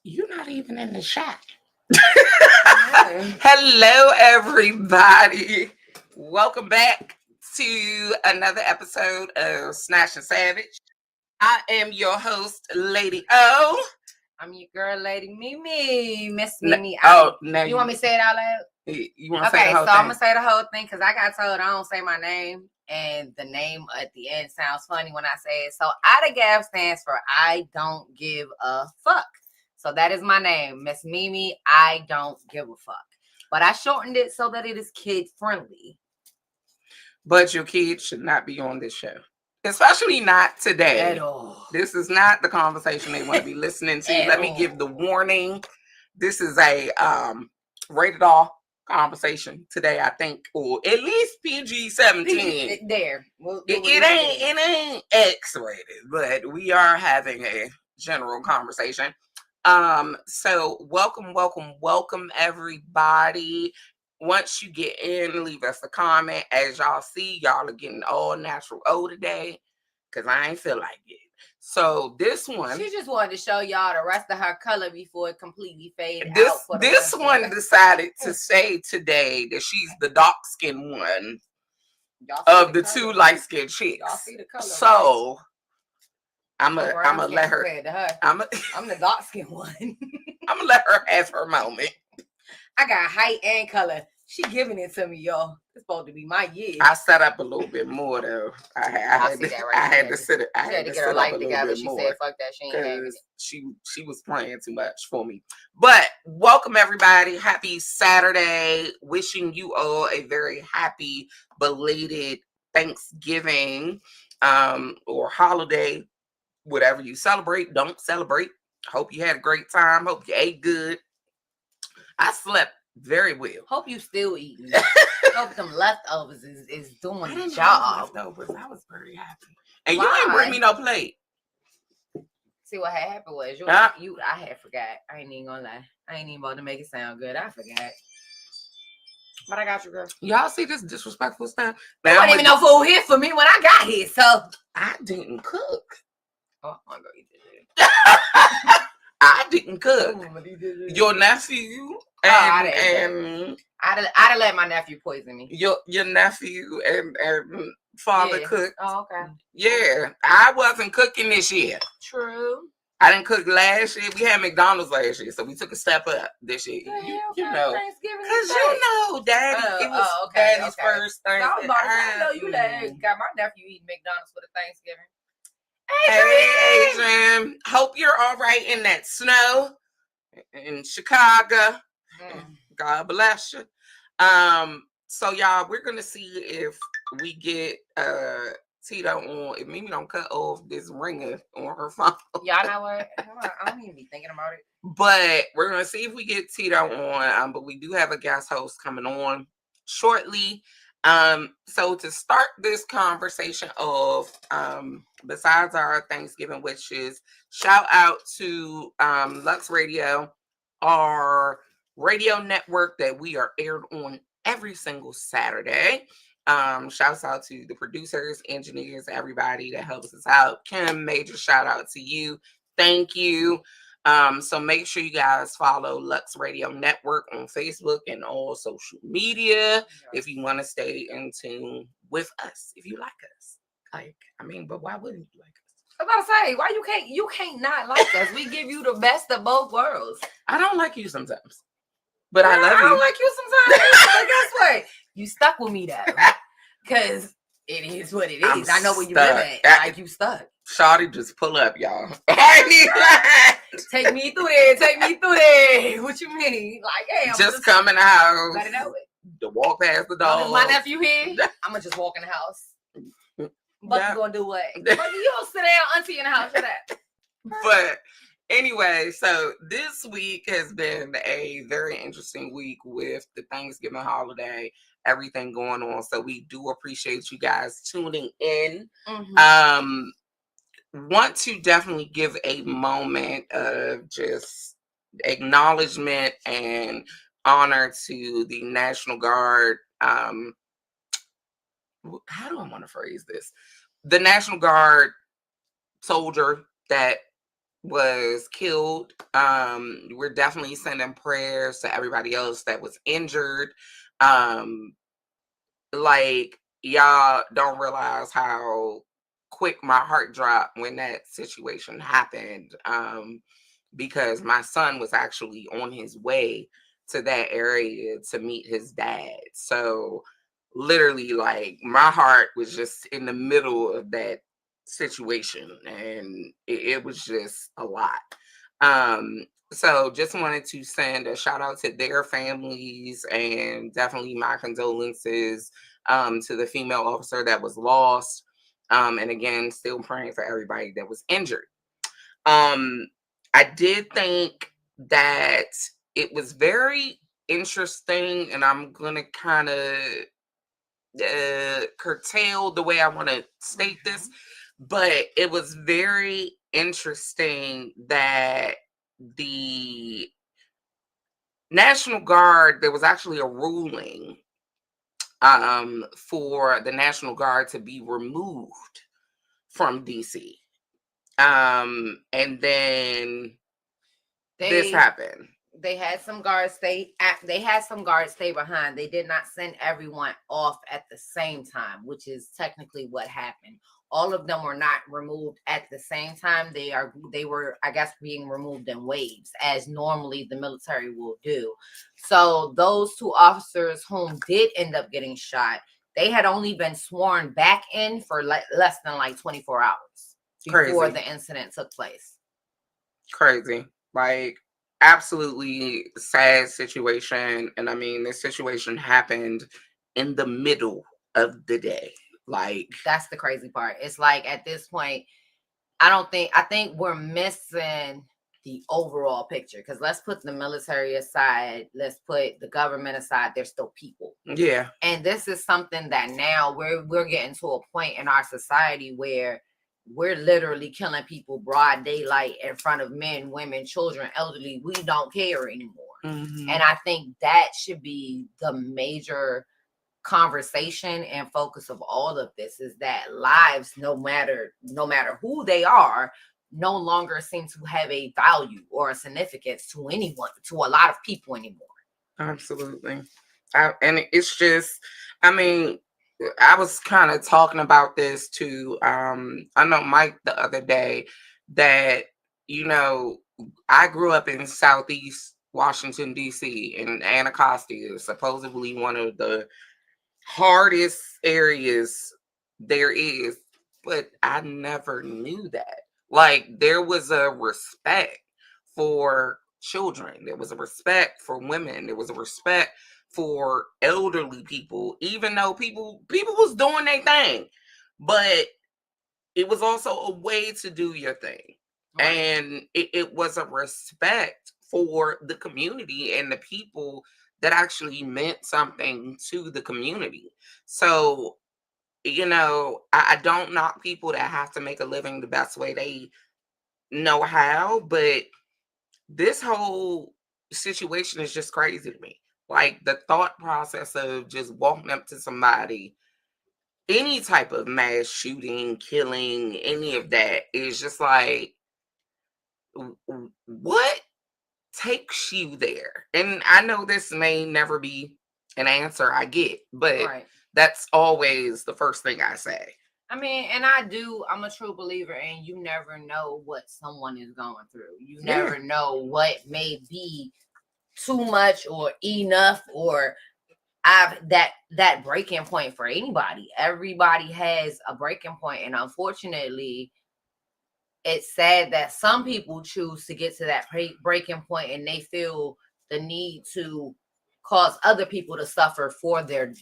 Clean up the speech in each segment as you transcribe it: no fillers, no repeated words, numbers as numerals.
You're not even in the shot. Hello, everybody. Welcome back to another episode of Snatched Savage. I am your host, Lady O. I'm your girl, Lady Mimi. Miss Mimi. Now you want me to say it out loud? You want to say the whole thing? I'm going to say the whole thing because I got told I don't say my name. And the name at the end sounds funny when I say it. So J.A.B stands for I don't give a fuck. So that is my name, Miss Mimi. I don't give a fuck. But I shortened it so that it is kid friendly. But your kids should not be on this show. Especially not today. At all. This is not the conversation they want to be listening to. Let me give the warning. This is a rated R conversation today, I think, or at least PG-17. There. It ain't X-rated, but we are having a general conversation. So welcome everybody. Once you get in, leave us a comment. As y'all see, y'all are getting all natural O today because I ain't feel like it. So this one, she just wanted to show y'all the rest of her color before it completely faded out. This one decided to say today that she's the dark-skinned one of the two light-skinned chicks. Y'all see the color, so right? I'm gonna let her. I'm the dark-skinned one. I'm gonna let her have her moment. I got height and color. She giving it to me, y'all. It's supposed to be my year. I set up a little bit more though. I had to sit it. I had to get her life together. She said, "Fuck that." She ain't having it. She was playing too much for me. But welcome everybody. Happy Saturday. Wishing you all a very happy belated Thanksgiving or holiday, whatever you celebrate. Don't celebrate. Hope you had a great time. Hope you ate good. I slept very well. Hope you still eating. Hope them leftovers is doing the job. Leftovers. I was very happy. And you ain't bring me no plate. See what had happened was I had forgot. I ain't even gonna lie. I ain't even about to make it sound good. I forgot. But I got you, girl. Y'all see this disrespectful stuff? There wasn't even no food here for me when I got here, so I didn't cook. Oh, I'm gonna go eat this. I didn't cook. Your nephew and I'd have let my nephew poison me. Your nephew and father cooked. Oh, okay. Yeah, I wasn't cooking this year. True. I didn't cook last year. We had McDonald's last year, so we took a step up this year. You know, because Daddy. It was Daddy's first Thanksgiving. I know you got my nephew eating McDonald's for the Thanksgiving. Hey, Adrian. Hope you're all right in that snow in Chicago. God bless you. So y'all, we're gonna see if we get Tito on. If Mimi don't cut off this ringer on her phone. Y'all know what? I don't even be thinking about it. But we're gonna see if we get Tito on. But we do have a guest host coming on shortly. So to start this conversation off, besides our Thanksgiving wishes, shout out to Lux Radio, our radio network that we are aired on every single Saturday. Shouts out to the producers, engineers, everybody that helps us out. Kim, major shout out to you. Thank you. So make sure you guys follow Lux Radio Network on Facebook and all social media if you want to stay in tune with us, if you like us. But why wouldn't you like us? I was about to say, why you can't not like us? We give you the best of both worlds. I don't like you sometimes. But I love you. I don't like you sometimes. But guess what? You stuck with me though. Because it is what it is. I know where you live at. Like you stuck. Shawty just pull up, y'all. Take me through there. What you mean? Like, hey, I'm just come in the house. Better know it. To walk past the dog. Is my nephew here? I'm gonna just walk in the house. But you gonna do what? But you don't sit down, auntie in the house. Shut up. But anyway, so this week has been a very interesting week with the Thanksgiving holiday, everything going on. So we do appreciate you guys tuning in. Want to definitely give a moment of just acknowledgement and honor to the National Guard. How do I want to phrase this? The National Guard soldier that was killed. We're definitely sending prayers to everybody else that was injured. Um, like y'all don't realize how quick my heart dropped when that situation happened. Because my son was actually on his way to that area to meet his dad. So literally, like, my heart was just in the middle of that situation, and it was just a lot. So just wanted to send a shout out to their families, and definitely my condolences to the female officer that was lost. And again, still praying for everybody that was injured. Um, I did think that it was very interesting, and I'm gonna kind of curtail the way I want to state this, but it was very interesting that the National Guard, there was actually a ruling for the National Guard to be removed from DC. And then this They happened. they had some guards stay behind. They did not send everyone off at the same time, which is technically what happened. All of them were not removed at the same time. They were, I guess, being removed in waves, as normally the military will do. So those two officers whom did end up getting shot, they had only been sworn back in for less than like 24 hours before Crazy. the incident took place. Crazy. Like, absolutely sad situation. And I mean, this situation happened in the middle of the day. Like, That's the crazy part. It's like at this point, I think we're missing the overall picture, because let's put the military aside, let's put the government aside, they're still people. yeah, And this is something that now we're getting to a point in our society where we're literally killing people broad daylight in front of men, women, children, elderly. We don't care anymore. And I think that should be the major conversation and focus of all of this, is that lives, no matter who they are, no longer seem to have a value or a significance to anyone, to a lot of people anymore. absolutely. And it's just, I mean, I was kind of talking about this to, I know Mike the other day, that, you know, I grew up in Southeast Washington, D.C., and Anacostia is supposedly one of the hardest areas there is, but I never knew that. Like, there was a respect for children, there was a respect for women, there was a respect for elderly people, even though people was doing their thing, but it was also a way to do your thing. Right. And it was a respect for the community and the people that actually meant something to the community. So, I don't knock people that have to make a living the best way they know how, but this whole situation is just crazy to me. Like, the thought process of just walking up to somebody, any type of mass shooting, killing, any of that is just like, what takes you there? And I know this may never be an answer I get, but Right. that's always the first thing I say. I mean, and I'm a true believer in, you never know what someone is going through. You Yeah. never know what may be too much or enough, or that breaking point for anybody. Everybody has a breaking point, and unfortunately, it's sad that some people choose to get to that breaking point, and they feel the need to cause other people to suffer for their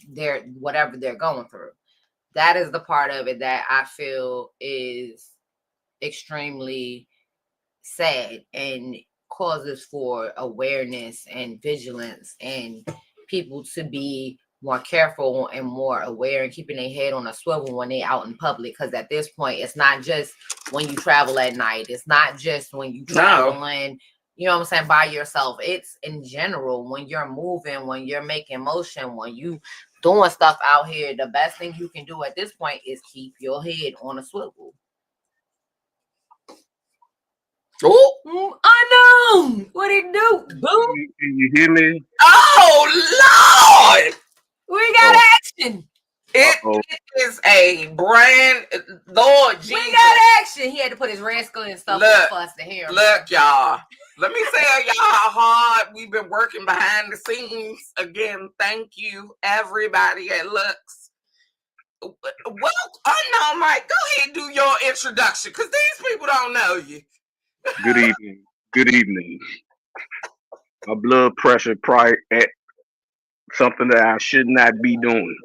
whatever they're going through. That is the part of it that I feel is extremely sad, and causes for awareness and vigilance, and people to be more careful and more aware, and keeping their head on a swivel when they out in public. Because at this point, it's not just when you travel at night, it's not just when you traveling, you know what I'm saying, by yourself. It's in general, when you're moving, when you're making motion, when you doing stuff out here. The best thing you can do at this point is keep your head on a swivel. Oh, Unknown. What it do? Boom. Can you hear me? oh Lord! We got Oh, action. It oh. is a brand, Lord We Jesus. got action. He had to put his red skull and stuff Look, up for us to hear him. Look, y'all. Let me tell y'all how hard we've been working behind the scenes. Again, thank you, everybody at Lux. Well, Unknown Mike, go ahead and do your introduction, because these people don't know you. Good evening. Good evening. My blood pressure probably at something that I should not be doing.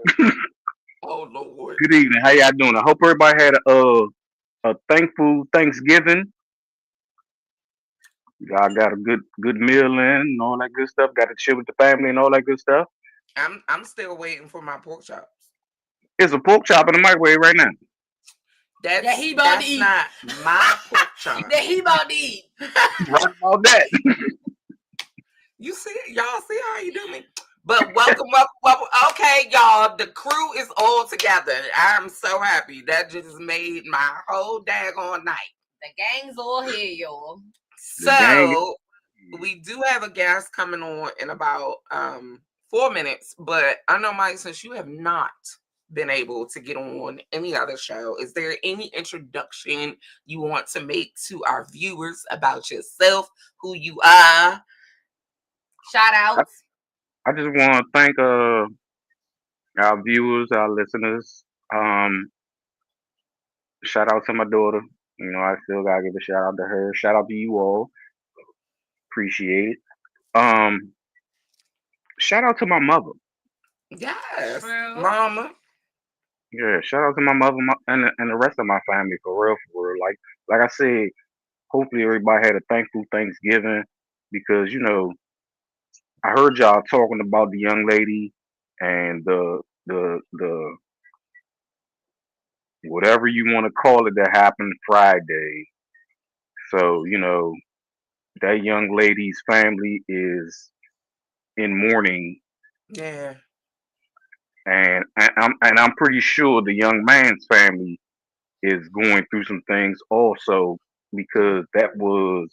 Oh, Lord. Good evening. How y'all doing? I hope everybody had a thankful Thanksgiving. Y'all got a good meal in and all that good stuff. Got to chill with the family and all that good stuff. I'm still waiting for my pork chops. It's a pork chop in the microwave right now. That's Not my pork chop. That he about to eat. Right about that. You see, y'all see how you do me? But welcome. Okay, y'all, the crew is all together. I'm so happy. That just made my whole daggone night. The gang's all here, y'all. So we do have a guest coming on in about 4 minutes, but I know, Mike, since you have not been able to get on any other show, is there any introduction you want to make to our viewers about yourself, who you are? Shout outs. I just want to thank our viewers, our listeners. Shout out to my daughter. You know, I still gotta give a shout out to her. Shout out to you all. Appreciate it. Um, Shout out to my mother. Yes, True. Mama. Yeah, shout out to my mother and the rest of my family for real, for real. Like I said, hopefully everybody had a thankful Thanksgiving because you know I heard y'all talking about the young lady and the whatever you want to call it that happened Friday. So you know that young lady's family is in mourning, Yeah. and I'm pretty sure the young man's family is going through some things also because that was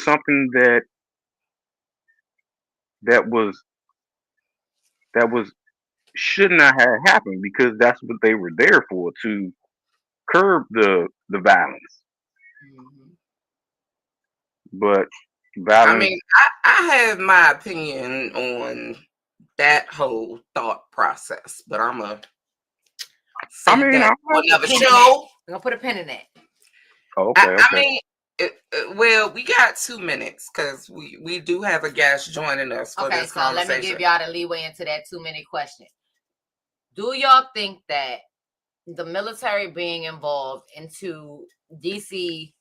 something that was that was should not have happened because that's what they were there for to curb the violence. Mhm. But I violence, mean, I have my opinion on that whole thought process, but I'm going to I save mean, that I, for another Pin in show. I'm gonna put a pin in that. okay, I okay, mean, well, we got 2 minutes because we do have a guest joining us for Okay, this so let me conversation. give y'all the leeway into that 2-minute question. Do y'all think that the military being involved into DC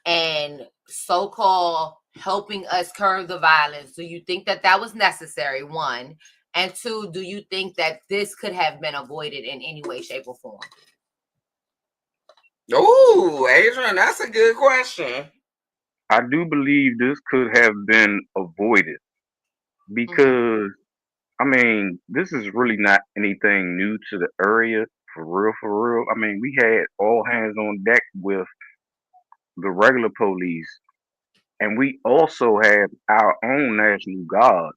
and so-called helping us curb the violence, do you think that that was necessary, one? And two, do you think that this could have been avoided in any way, shape, or form? Oh, Adrian, that's a good question. I do believe this could have been avoided because I mean, this is really not anything new to the area for real, for real. I mean, we had all hands on deck with the regular police, and we also have our own National Guard.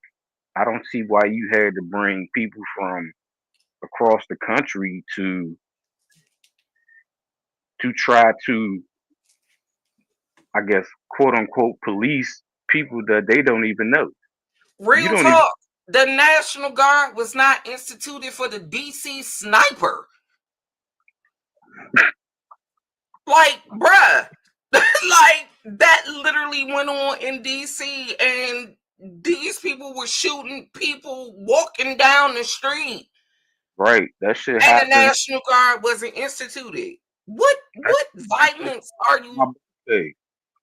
I don't see why you had to bring people from across the country to try to, I guess, quote unquote, police people that they don't even know. You Real don't even talk. The National Guard was not instituted for the DC sniper. Like, bruh, like that literally went on in DC, and these people were shooting people walking down the street, right. That shit and the happened. National Guard wasn't instituted. What That shit violence are started on you? my birthday.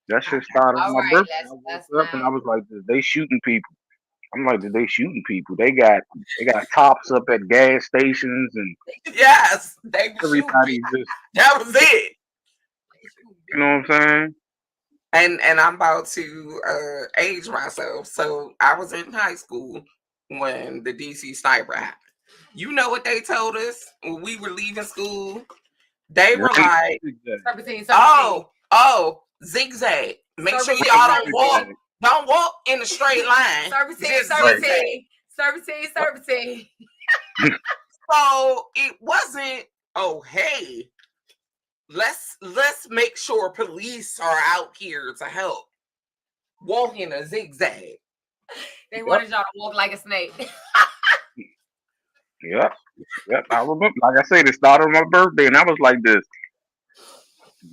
That shit started on All my right, birthday. I let's woke up and I now. was like, they shooting people. I'm like, they shooting people? They got tops up at gas stations and Yes, they were shooting everybody people. just, That was it. you know what I'm saying? And I'm about to age myself. So I was in high school when the DC sniper happened. You know what they told us when we were leaving school? They were Right. like, Serpentine. oh, zigzag. Make sure Service y'all team, don't walk in a straight line. service team, Just service Right. zigzag. team, service team, service team. So it wasn't, oh hey, let's make sure police are out here to help. Walk in a zigzag. They wanted y'all to walk like a snake. Yep. Yep. I remember. Like I said, it started on my birthday, and I was like this.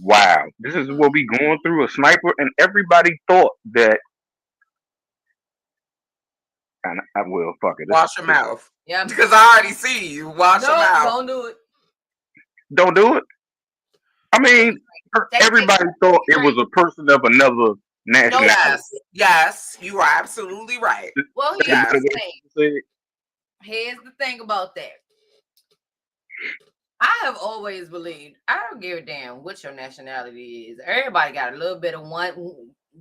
Wow, this is what we going through. A sniper, and everybody thought that. And I will fuck it. Wash your mouth. Yeah. Because I already see you. Wash your No, mouth. don't do it. Don't do it. I mean, everybody thought it was a person of another nationality. Yes, you are absolutely right. Well, Yes. here's the thing about that. I have always believed, I don't give a damn what your nationality is. Everybody got a little bit of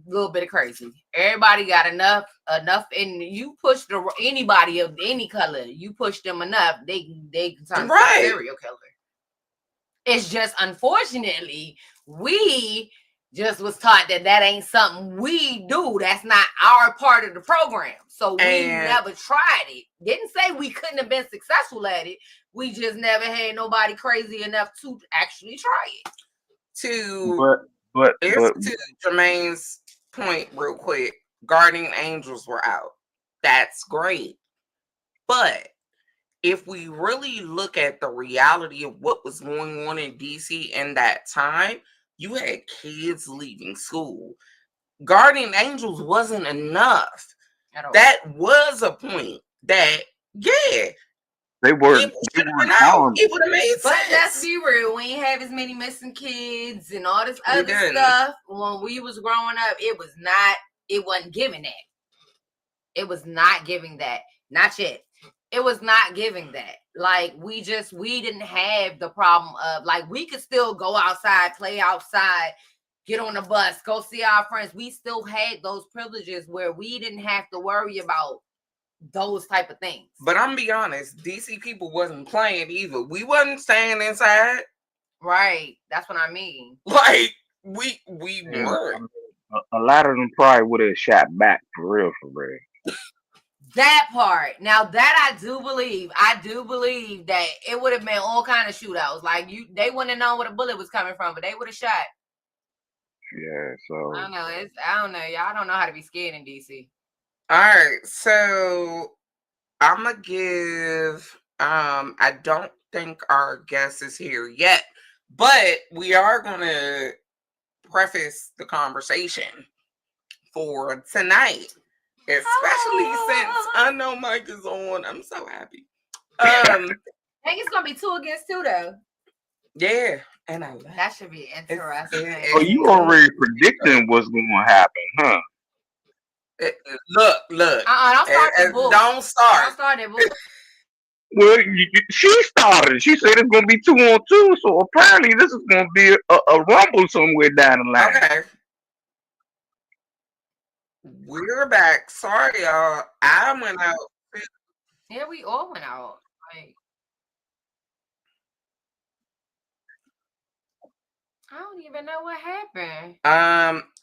little bit of crazy. Everybody got enough, and you push anybody of any color, you push them enough, they can turn into a serial killer. It's just, unfortunately, we just was taught that ain't something we do. That's not our part of the program. So we never tried it. Didn't say we couldn't have been successful at it. We just never had nobody crazy enough to actually try it. But to Jermaine's point real quick, Guardian Angels were out. That's great. But if we really look at the reality of what was going on in DC in that time, you had kids leaving school. Guardian Angels wasn't enough. That was a point that, they were out. It would have made sense. But let's be real, we ain't have as many missing kids and all this other stuff. When we was growing up, it wasn't giving that. It was not giving that. Not yet. It was not giving that. Like, we didn't have the problem of, like, we could still go outside, play outside, get on the bus, go see our friends. We still had those privileges where we didn't have to worry about those type of things. But I'm gonna be honest, DC people wasn't playing either. We wasn't staying inside. Right. That's what I mean. Like, we weren't. A lot of them probably would have shot back for real. That part. Now that I do believe that it would have been all kind of shootouts. Like, they wouldn't have known where the bullet was coming from, but they would have shot. Yeah, so I don't know. I don't know. Y'all don't know how to be scared in DC. All right, so I'm gonna give. I don't think our guest is here yet, but we are gonna preface the conversation for tonight. Especially since I know Mike is on. I'm so happy. I think it's gonna be 2 against 2 though. Yeah, and that should be interesting. So you already predicting what's gonna happen, huh? Look. Don't start the book. Don't start. Don't start that book. Well, she started. She said it's gonna be 2-on-2. So apparently this is gonna be a rumble somewhere down the line. Okay. We're back. Sorry, y'all. I went out. Yeah, we all went out. Like, I don't even know what happened.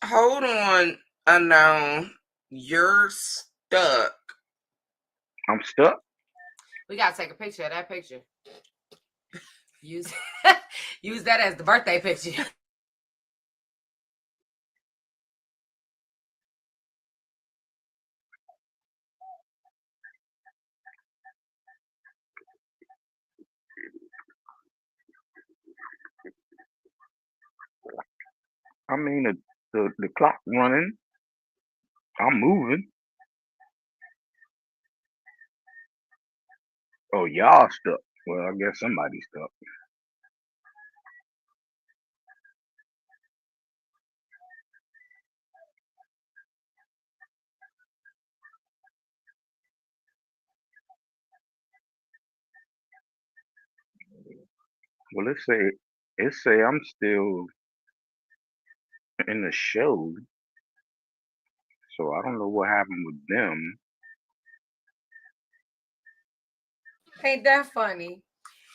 Hold on, unknown. You're stuck. I'm stuck. We gotta take a picture of that picture. Use that as the birthday picture. I mean, the clock running. I'm moving. Oh, y'all stuck. Well, I guess somebody's stuck. Well, it say I'm still in the show, so I don't know what happened with them. Ain't that funny?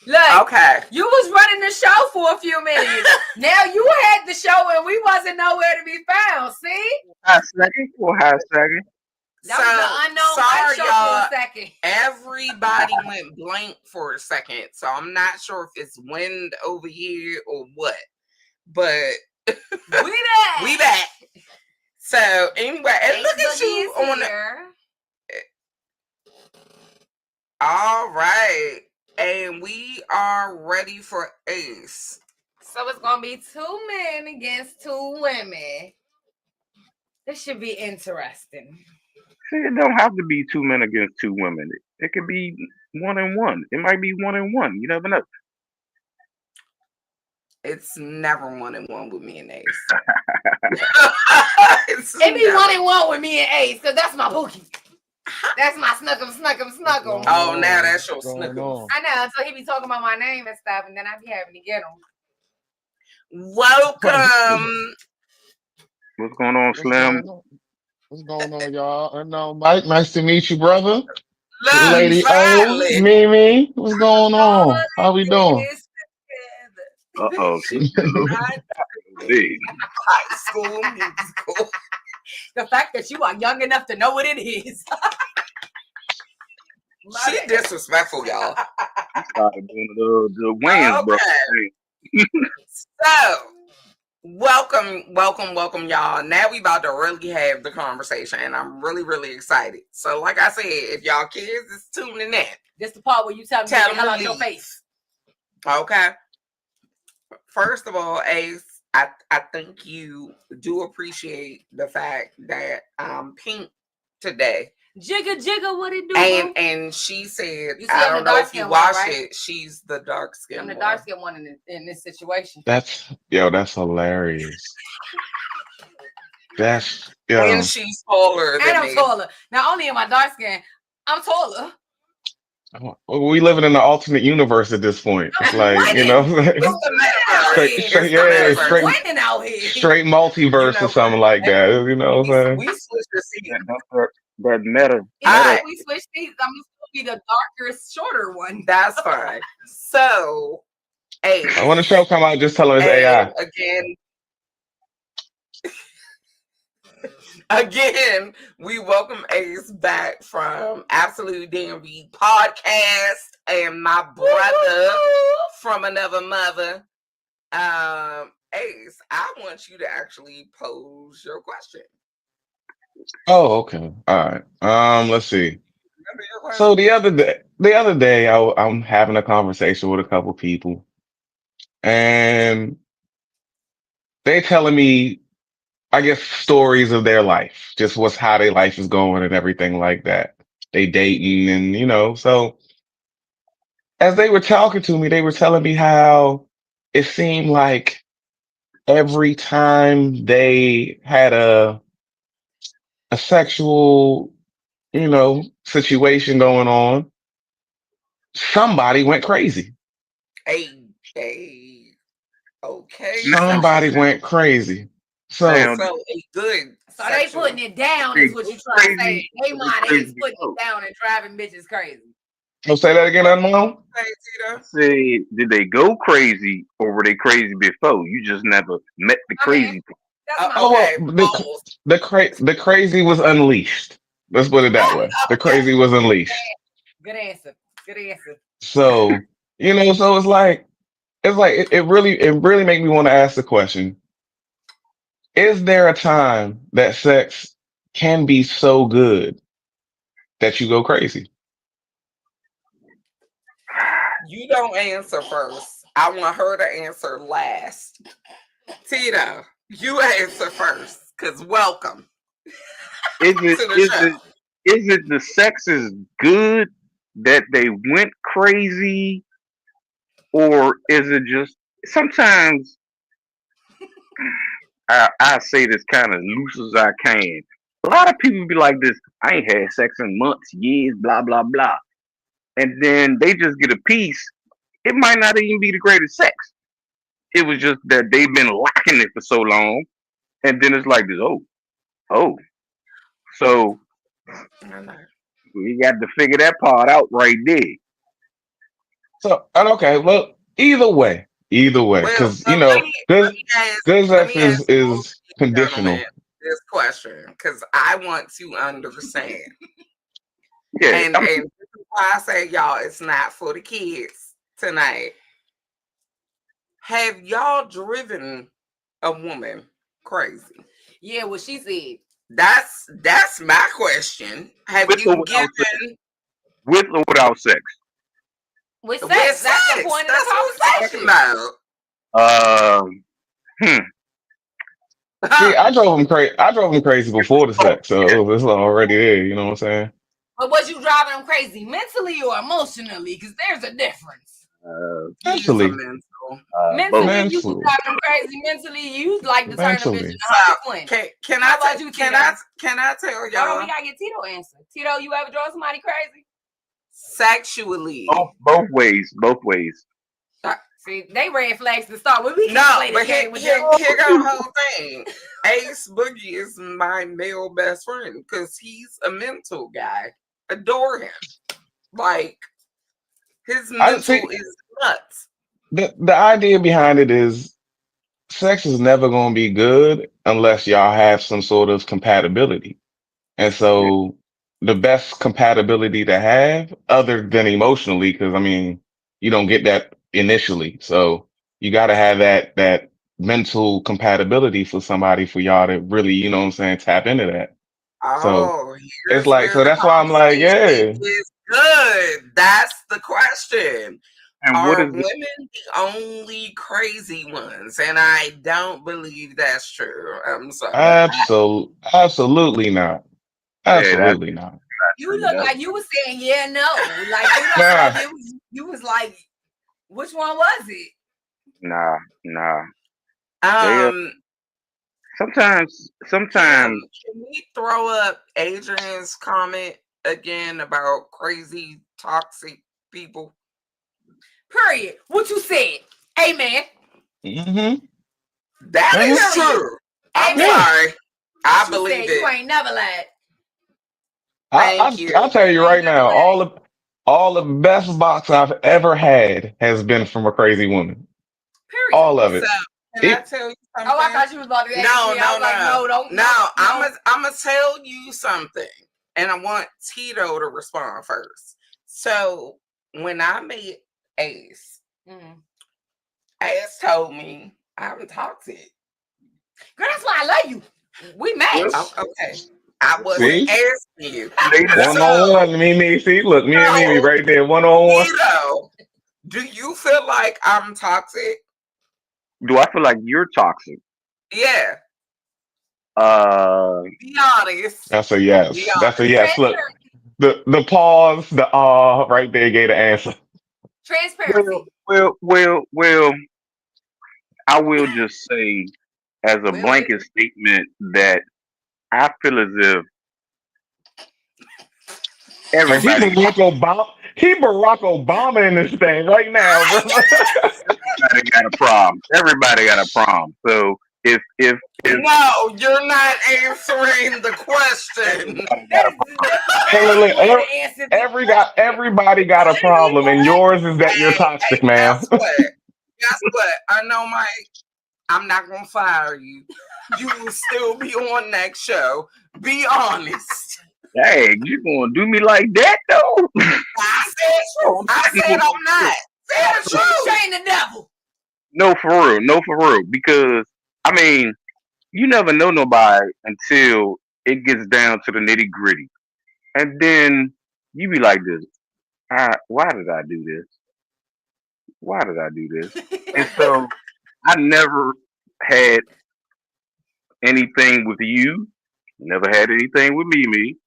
Look, Okay. you was running the show for a few minutes. Now you had the show and we wasn't nowhere to be found. See? High second or high second. That was the So unknown white sorry, show for a y'all. second. Everybody went blank for a second, so I'm not sure if it's wind over here or what. But We back. we back. So anyway, and Ace look at Boogie you is on the. here. All right, and we are ready for Ace. So it's gonna be 2 men against 2 women. This should be interesting. See, it don't have to be 2 men against 2 women. It could be 1-1. It might be 1-1. You never know. It's never 1-1 with me and Ace. It be 1-1 with me and Ace, because that's my bookie. That's my snuck'em. Oh, now that's your What's going snickers. on? I know, so he be talking about my name and stuff, and then I be having to get him. Welcome. What's going on, What's Slim? going on? What's going on, y'all? Unknown Mike, nice to meet you, brother. Look, Lady O, finally. Mimi, what's going on? How we doing? Uh-oh. She Not big. high school musical. The fact that you are young enough to know what it is. She disrespectful, y'all. Started doing the Wayans brothers thing. So, welcome, y'all. Now we about to really have the conversation, and I'm really, really excited. So, like I said, if y'all kids is tuning in, This the part where you tell me Tell to hell them out to your leave. face. okay. First of all, Ace, I think you do appreciate the fact that Pink today, Jigga, what it do? and she said, You see, I I'm don't the know dark if you skin one, watched right? it. She's the dark skin I'm the one. dark skin one in this situation. That's hilarious. That's And she's taller And than I'm me. taller. Not only am I dark skin, I'm taller. we living in an alternate universe at this point. It's like, It's the metaverse. straight, It's straight, the yeah, metaverse. straight, Winning out here. straight You multiverse know or something like what? that. You know what I'm saying? We switched the seat. That meta. Even Alright. if we switch these, I'm gonna be the darker, shorter one. That's fine. So, Ace, When the show come out, just tell them it's AI. again, we welcome Ace back from Absolute DMV podcast and my brother from another mother. Ace, I want you to actually pose your question. Oh, okay. All right. Let's see. Remember your question? So the other day, I'm having a conversation with a couple people, and they telling me, I guess, stories of their life, just what's how their life is going and everything like that. They dating, and so as they were talking to me, they were telling me how it seemed like every time they had a sexual, situation going on, somebody went crazy. A okay. Somebody went crazy. So, Now, So a good So they sexual. putting it down they is what go you trying to say. crazy. They They mind crazy is putting before. it down and driving bitches crazy. I'll say that again, Unknown. Hey, I Tito. said, did they go crazy or were they crazy before? You just never met the I mean, crazy part. that's my Oh, well, Okay, pause. the crazy was unleashed. Let's put it that way. The Okay. crazy was unleashed. good answer. Good answer. So, so it really made me want to ask the question, is there a time that sex can be so good that you go crazy? You don't answer first. I want her to answer last. Tito, you answer first. Cause welcome Is to it the is show. it is it the sex is good that they went crazy, or is it just sometimes I say this kind of loose as I can. A lot of people be like this. I ain't had sex in months, years, blah blah blah, and then they just get a piece. It might not even be the greatest sex. It was just that they've been lacking it for so long, and then it's like this. Oh. So I know. we got to figure that part out right there. So, and okay, well, either way, Well, because well, good let sex me ask both of is you gentlemen conditional. this question because I want to understand. Yeah, And I mean, this is why I say y'all, it's not for the kids tonight. Have y'all driven a woman crazy? Yeah, what she said. That's my question. Have with or you without sex, given with or without sex. With with sex. That's the sex? point of the That's what I'm talking conversation. about. Um, hmm. See, I drove him crazy before the Oh, sex, so it's already there. You know what I'm saying? But was you driving them crazy mentally or emotionally? Because there's a difference. He's a Mentally, mental. both. Mentally, you was mentally, driving them crazy. Mentally, you like to turn a bitch into mentally. So 120. can How I about you, Tito? can I tell Hold on, we y'all gotta get Tito answer. Tito, you ever drove somebody crazy? sexually? Both ways, both ways. uh, See, they red flags to start with. We can't No, play but this game with them. here go the whole thing. Ace Boogie is my male best friend because he's a mental guy. Adore him. Like his I see mental is nuts. the idea behind it is sex is never going to be good unless y'all have some sort of compatibility. And Yeah. so the best compatibility to have other than emotionally, because I mean, you don't get that initially. So you got to have that mental compatibility for somebody for y'all to really, you know what I'm saying, tap into that. So Oh, it's here's like, where so the that's why I'm like, conversation yeah, is good. That's the question. And what Are is the women the only crazy ones? And I don't believe that's true. I'm sorry. absolutely not. yeah? That's Absolutely not. not You true. look That's like you was saying yeah, no. Like you look like Nah, it was. You was like, which one was it? nah, nah. They Um, sometimes can we throw up Adrian's comment again about crazy toxic people? Period. What you said. Amen. hmm That hmm is Period. true. I'm Amen. yeah. sorry. I What you said. believe You it. ain't never lied. Thank I'll you. tell you You ain't right never now, lied. all the best box I've ever had has been from a crazy woman. Period. All of So it. can I It tell you Oh, I something? thought you was about to ask No, me. I no, was like, no. no, don't, no, No, no. I'm gonna tell you something. And I want Tito to respond first. So when I met Ace, Mm. Ace told me I'm toxic. Girl, that's why I love you. We well, Oh, match. okay. I wasn't see asking you. laid it out. one on So, one. Me. See, look, me and Mimi so right there. One on one. Tito, do you feel like I'm toxic? Do I feel like you're toxic? Yeah. Uh, Be honest. That's a Be yes. That's a honest. yes. Look, Transparency. the pause, the right there gave the answer. well, Transparency. well. I will just say, as a Well. blanket statement, that I feel as if And he everybody, Barack Obama. He Barack Obama in this thing right now, bro. everybody got a problem. Everybody got a problem. So if No, you're not answering the question. everybody got a That's the Hey, look, fastest look, way to answer the question. everybody got a Literally, problem, and what? yours is that you're Hey, toxic, ma'am. guess what? Guess what? I know, Mike. I'm not gonna fire you. You will still be on next show. Be honest. Hey, you gonna do me like that though? I said Oh, truth. I'm I sitting said here I'm not. Say the Don't truth. shame the devil. no for real, no for real. Because I mean, you never know nobody until it gets down to the nitty gritty, and then you be like this. Why did I do this? Why did I do this? And so I never had anything with you, never had anything with Mimi,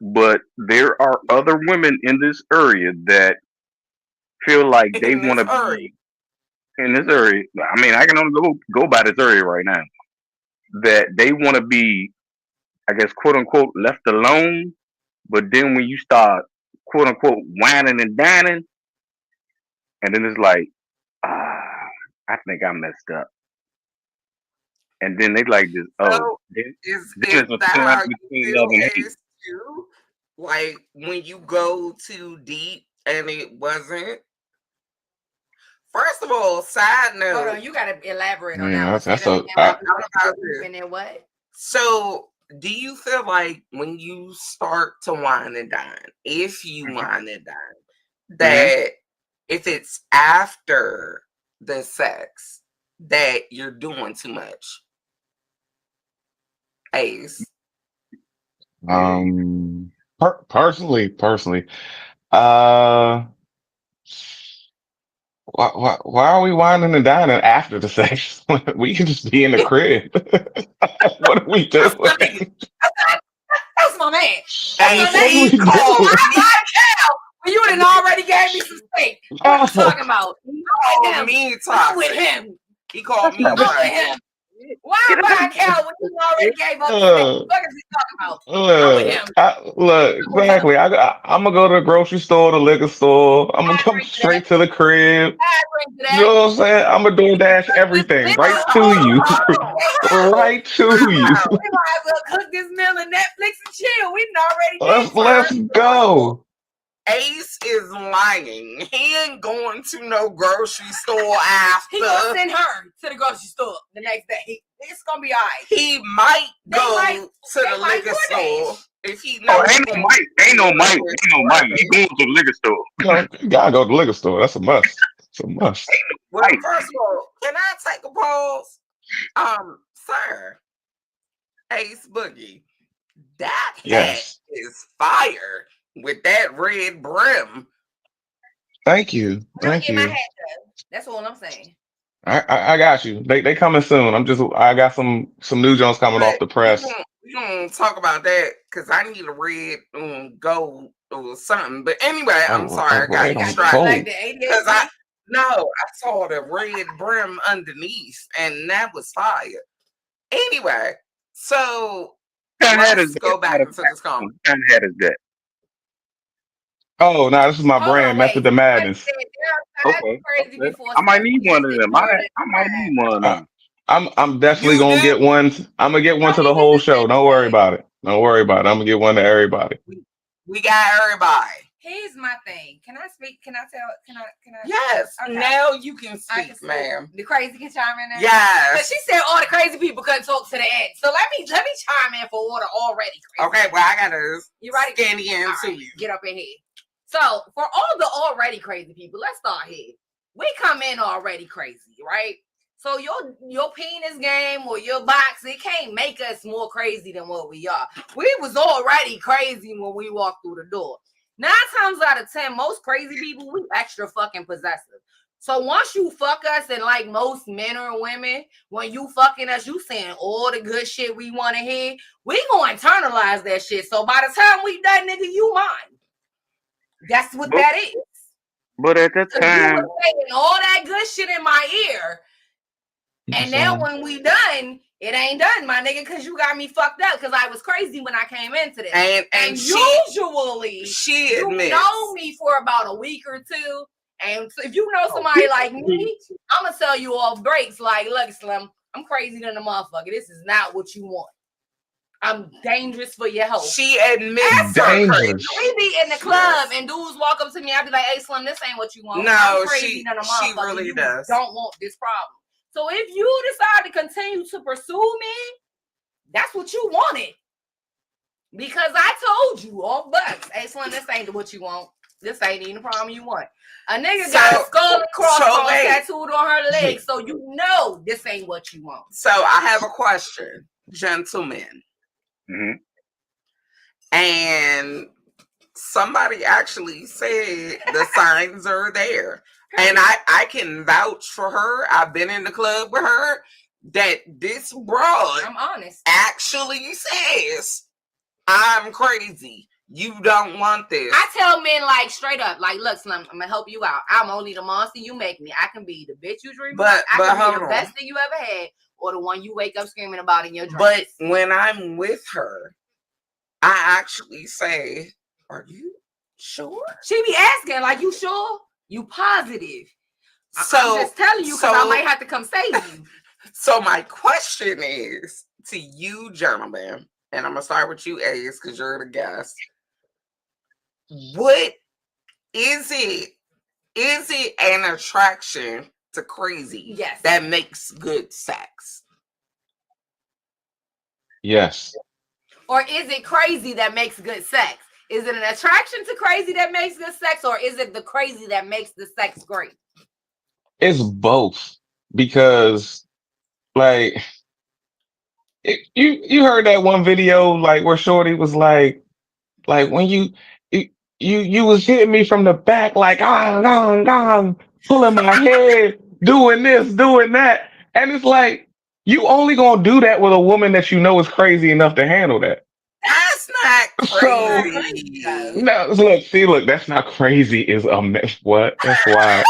but there are other women in this area that feel like they In want this to area. be in this area. I mean, I can only go by this area right now. That they want to be, I guess, quote unquote, left alone. But then when you start, quote unquote, whining and dining, and then it's like, I think I messed up. And then they like this, oh, So then is it's a that twin how you between feel, love and hate. Ace, too? Like when you go too deep and it wasn't. First of all, side Hold note. on, you gotta elaborate on that Yeah, one. Say that's that a again. My people I'm about to. and then what? So, do you feel like when you start to wine and dine, if you Mhm. wine and dine, Mhm. that if it's after the sex that you're doing too much? Ace. Yeah. personally, uh, why are we whining and dining after the sex? We can just be in the crib. What are we That's what he, doing? That's my man. That's my Ace, What man. are we he called doing? me. Well, you done already gave me some steak. What you Oh, talking about? I'm with Called him. me I'm with toxic. him. He called That's me not I'm what with toxic. him. Why it am I is. cow when you already gave up the steak? What is he talking about? I'm with him. look, I'm with him. exactly. I'm gonna go to the grocery store, the liquor store. I'm gonna I come agree to that. straight to the crib. I agree to You that. know what I'm saying? I'm gonna DoorDash Cook this everything meal. right Hold to you, on. right to you. We might as well cook this meal and Netflix and chill. We done already did Let's first. go. Ace is lying. He ain't going to no grocery store He gonna after. send her to the grocery store the next day. It's gonna be all right. He might They go might- to they the might liquor DoorDash. store if he Oh, knows. ain't no Mike. Ain't no Mike. Ain't no Mike. He going to the liquor store. You gotta go to the liquor store. That's a must. It's a must. Well, Mike. first of all, can I take a pause? Sir, Ace Boogie, that hat Yes. is fire with that red brim. Thank you. When I Thank get my hat you. done. That's all I'm saying. I got you. They coming soon. I got some new joints coming off But the press. we gonna talk about that because I need a red gold or something. But anyway, I'm sorry, I got Red You got on this like distracted cold. the because I 88. saw the red brim underneath, and that was fire. Anyway, so What kind of hat is let's that? go back Matter of into fact, this conversation. what kind of hat is that? Oh no, this is my Hold on, brand, wait. Method to So you Madness. said there are Okay. crazy Okay. before I might sex. need You one of said them. you're the I might need one of Uh, them. I'm definitely You gonna get do. one. I'm gonna get one don't to the even whole listen show. to Don't worry it. about it. Don't worry about it. I'm gonna get one to everybody. We got everybody. Here's my thing. Can I speak? Can I tell? Can I? Yes. Okay. Now you can I speak, can speak. ma'am. The crazy can chime in there. But Yes. she said all the crazy people couldn't talk to the end. So let me chime in for all the already crazy. Okay. Well, I gotta You ready? skinny All into right, you. get up in here. So for all the already crazy people, let's start here. We come in already crazy, right? So your penis game or your box, it can't make us more crazy than what we are. We was already crazy when we walked through the door. 9 times out of 10, most crazy people, we extra fucking possessive. So once you fuck us, and like most men or women, when you fucking us, you saying all the good shit we want to hear. We gonna internalize that shit. So by the time we done, nigga, you mine. That's what But, that is. but at that Cause you time, was saying all that good shit in my ear, and now when we done, it ain't done, my nigga, because you got me fucked up because I was crazy when I came into this. And Usually, she you admits. know me for about a week or two. And so if you know somebody like me, I'm gonna tell you all breaks. Like, look, Slim, I'm crazy than a motherfucker. This is not what you want. I'm dangerous for your health. She admits her Dangerous. We be in the club and dudes walk up to me. I be like, "Hey, Slim, this ain't what you want." No, I'm crazy she than a motherfucker. really You does. don't want this problem. So if you decide to continue to pursue me, that's what you wanted. Because I told you all bucks. Hey, Slim, this ain't what you want. This ain't even the problem you want. A nigga got a skull and crossbones tattooed on her leg, so you know this ain't what you want. So I have a question, gentlemen. Mhm. And somebody actually said the signs are there. And I can vouch for her. I've been in the club with her. That this broad I'm honest. actually says, I'm crazy. You don't want this. I tell men like straight up, like, look, Slim, I'm gonna help you out. I'm only the monster you make me. I can be the bitch you dream about. I can be the best thing you ever had, or the one you wake up screaming about in your dreams. But when I'm with her, I actually say, are you sure? She be asking, like, you sure? You positive? So I'm just telling you because I might have to come save you. So my question is to you, gentlemen, and I'm gonna start with you, Ace, because you're the guest. What is it an attraction to crazy Yes. that makes good sex? Yes. Or is it crazy that makes good sex? Is it an attraction to crazy that makes good sex, or is it the crazy that makes the sex great? It's both because like you heard that one video like where Shorty was like when you you was hitting me from the back like pulling my head, doing this, doing that. And it's like you only gonna do that with a woman that you know is crazy enough to handle that. That's not So Crazy though. crazy. no, look, that's not crazy. Is a mess. What? That's wild.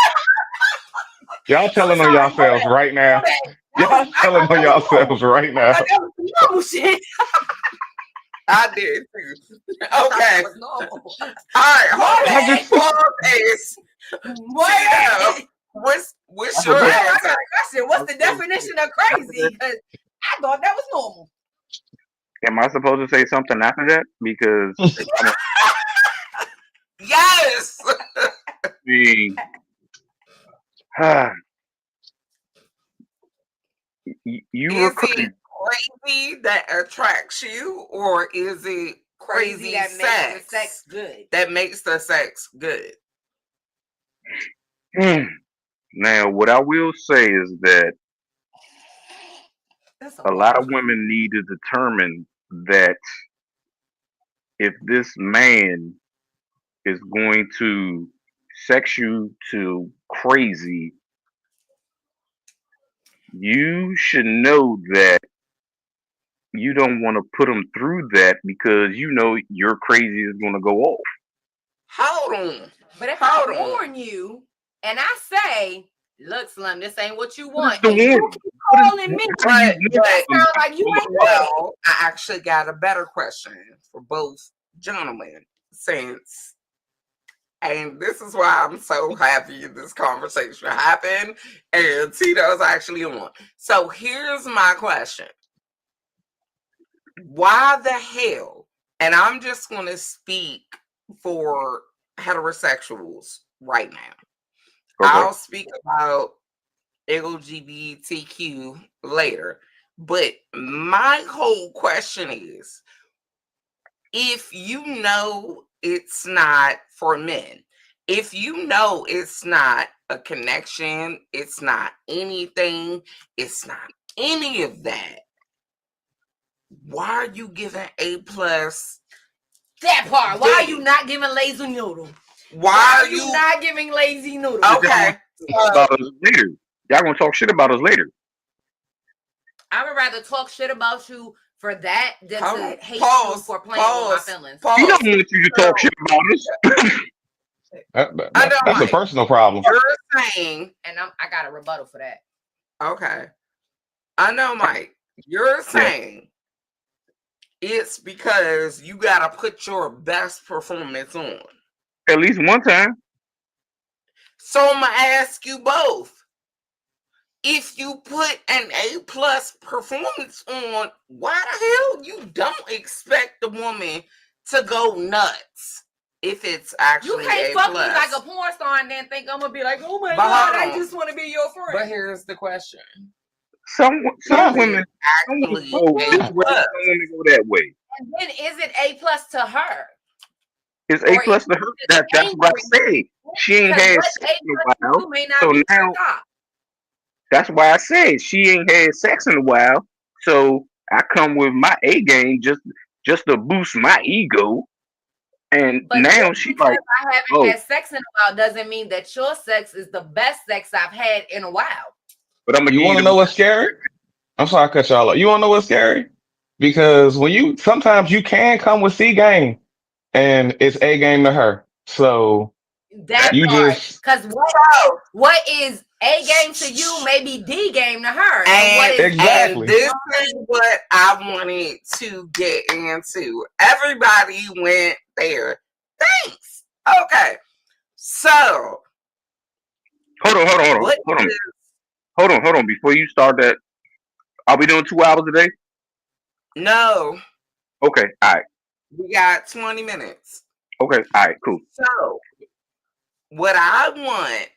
Y'all I'm telling on sorry, yourselves right now. Y'all I telling thought on that was normal. yourselves right I now. thought that was normal shit. I did too. I thought that Okay. was normal. All right, hold I on. just Pause is What? Tito. What's That's your what Damn, I answer? got a question. What's the definition of crazy? Because I thought that was normal. Am I supposed to say something after that? Because I Yes. mean, you were Is crazy. it crazy that attracts you, or is it crazy That makes the sex sex good. that makes the sex good? Now, what I will say is that That's a lot of women need to determine that if this man is going to sex you to crazy, you should know that you don't want to put him through that because you know your crazy is going to go off. Hold on. But if Hold I on. warn you and I say, look, Slim, this ain't what you What is want, the and you warning? keep What is, calling me, how do you But that know sounds somebody? like you ain't with it. well, I actually got a better question for both gentlemen since, and this is why I'm so happy this conversation happened and Tito's actually on. So here's my question. Why the hell, and I'm just going to speak for heterosexuals right now. Okay. I'll speak about LGBTQ later. But my whole question is, if you know it's not for men, if you know it's not a connection, it's not anything, it's not any of that, why are you giving A plus? That part. Why are you not giving lazy noodle? Why are you not giving lazy noodle? Okay. About us later. Y'all gonna talk shit about us later. I would rather talk shit about you for that than Hold to on. hate you Pause. for playing with my Pause. feelings. We don't Pause. want you to talk shit about us. I know, That's a Mike. personal problem. You're saying, And I got a rebuttal for that. okay. I know, Mike. You're saying it's because you gotta put your best performance on. At least one time. So I'm gonna ask you both. If you put an A plus performance on, why the hell you don't expect the woman to go nuts if it's actually You can't A fuck plus? me like a porn star and then think I'm gonna be like, oh my But god, hold I on. just want to be your friend. But here's the question. Some Yeah. women Actually, go this A way, plus. some women go that way. And then is it A plus to her? It's A Or plus to her. That's what I said. She ain't Because had what sex A in a plus to while. you may not So be to now the top. that's why I said she ain't had sex in a while. So I come with my A game just to boost my ego. And But now just she's because like, I haven't oh, had sex in a while doesn't mean that your sex is the best sex I've had in a while. but I'm gonna You give you want to the know what's scary? I'm sorry I cut y'all off. You want to know what's scary? Because sometimes you can come with C game and it's A game to her. So That you part. just Because So, what is A game to you may be D game to her. And what and is exactly. this is what I wanted to get into. Everybody went there. Thanks. Okay. So, hold on. what Hold on. Before you start that, are we doing 2 hours a day? no, Okay, all right. we got 20 minutes. Okay, all right, cool. So, what I want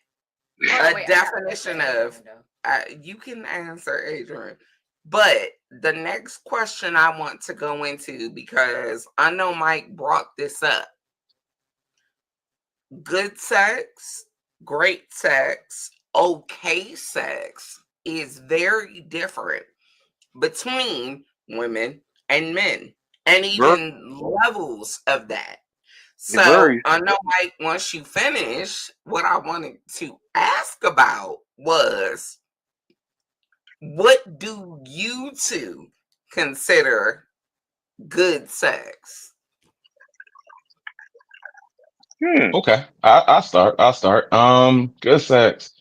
Hold on, a wait, I got a definition question, of, you can answer, Adrian. But the next question I want to go into, because I know Mike brought this up, good sex, great sex, okay sex is very different between women and men, and Very, even levels of that. So very. I know, Mike, once you finish, what I wanted to ask about was, what do you two consider good sex? Okay, I'll start. I'll start. Good sex.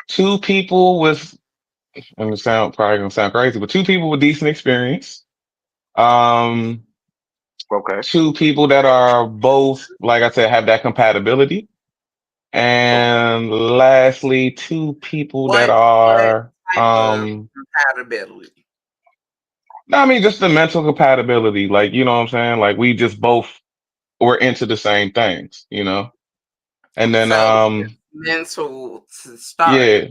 Two people with, and it sound probably gonna sound crazy, but two people with decent experience. Um, Okay. two people that are both, like I said, have that compatibility. And lastly, two people that What are, type of compatibility? no, I mean, just the mental compatibility. Like, you know what I'm saying? Like, we just both were into the same things, you know? And then, So it's mental to start. yeah,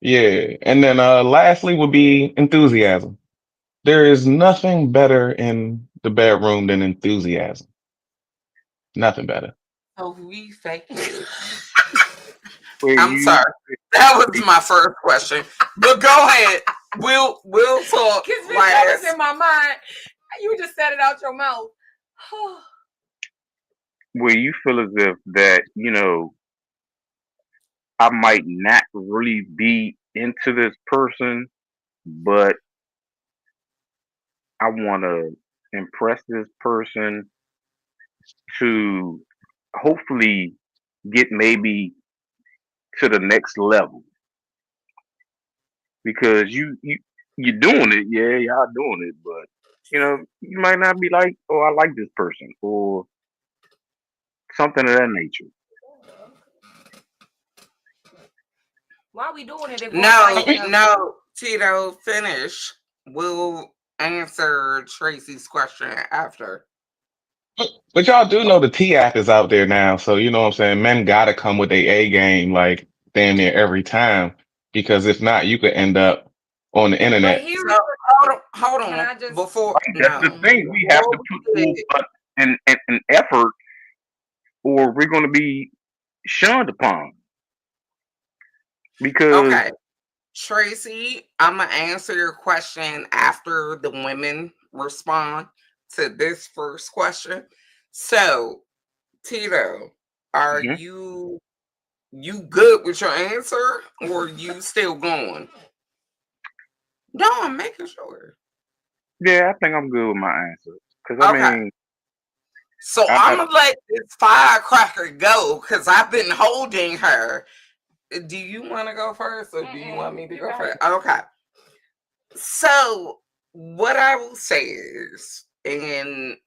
yeah. And then, lastly would be enthusiasm. There is nothing better in the bedroom than enthusiasm. Nothing better. So we fake it. Where I'm sorry. That was my first question. But go ahead. We'll talk Because that was last. in my mind. You just said it out your mouth. where you feel as if that, I might not really be into this person, but I want to impress this person to hopefully get maybe to the next level because you're doing it, yeah, y'all doing it, but you might not be like, oh, I like this person or something of that nature. Why are we doing it if once I No, get I up? no, Tito, finish. We'll answer Tracy's question after. but y'all do know the T app is out there now. So, you know what I'm saying? Men gotta come with their A game, like damn near every time. Because if not, you could end up on the But internet. here, So hold can on. I just? Before Right, that's the no, thing. We have before to put we forth get an effort, or we're going to be shunned upon. Because okay, Tracy, I'm gonna answer your question after the women respond to this first question. So, Tito, are mhm, you good with your answer, or you still going? No, I'm making sure. yeah, I think I'm good with my answer. Because I Okay. mean, So I I'm gonna let this firecracker go because I've been holding her. Do you want to go first, or do you want me to You go got first? it. Okay. So what I will say is, and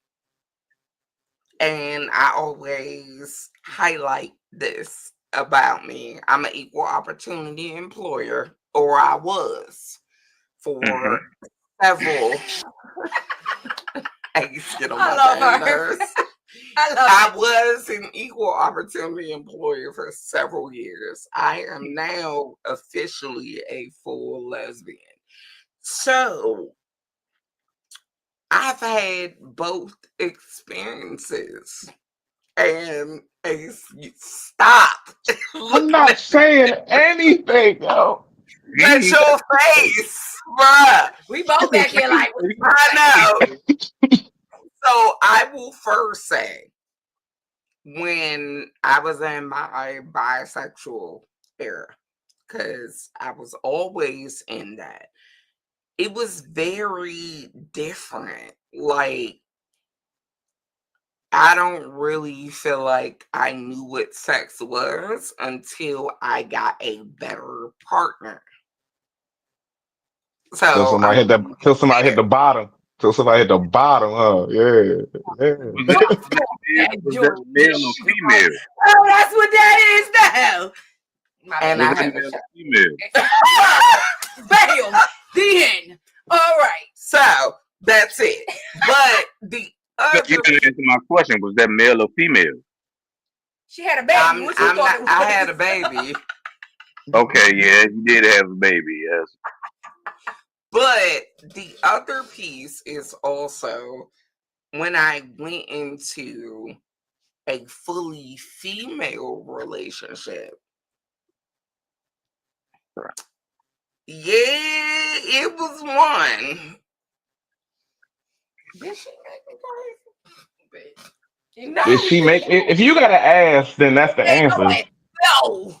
I always highlight this about me. I'm an equal opportunity employer, or I was mhm. for several. I used to get on I my love dang her. nerves. I love I it. was an equal opportunity employer for several years. I am now officially a full lesbian. So I've had both experiences. And stop I'm looking not at me. saying anything, yo. That's He your face, bruh. We both back here like, I know. So I will first say, when I was in my bisexual era, because I was always in that, it was very different. Like, I don't really feel like I knew what sex was until I got a better partner. Till So somebody I'm hit gonna that, be till somebody hit clear. the bottom. Till somebody hit the bottom, huh? Yeah, was yeah. that what was that male, that was that do? male or female? Oh, that's what that is now. My And Was I bad. that had a male or female? Bam. The end. All right. so that's it. But the No, you other didn't answer my question. Was that male or female? She had a baby. What you I'm thought not. it was? I had a baby, Okay, yeah, you did have a baby, yes. but the other piece is also when I went into a fully female relationship. Right. Yeah, it was one. Did she make me crazy? No, Did she make? If you got to ask, then that's the Hey, answer. no,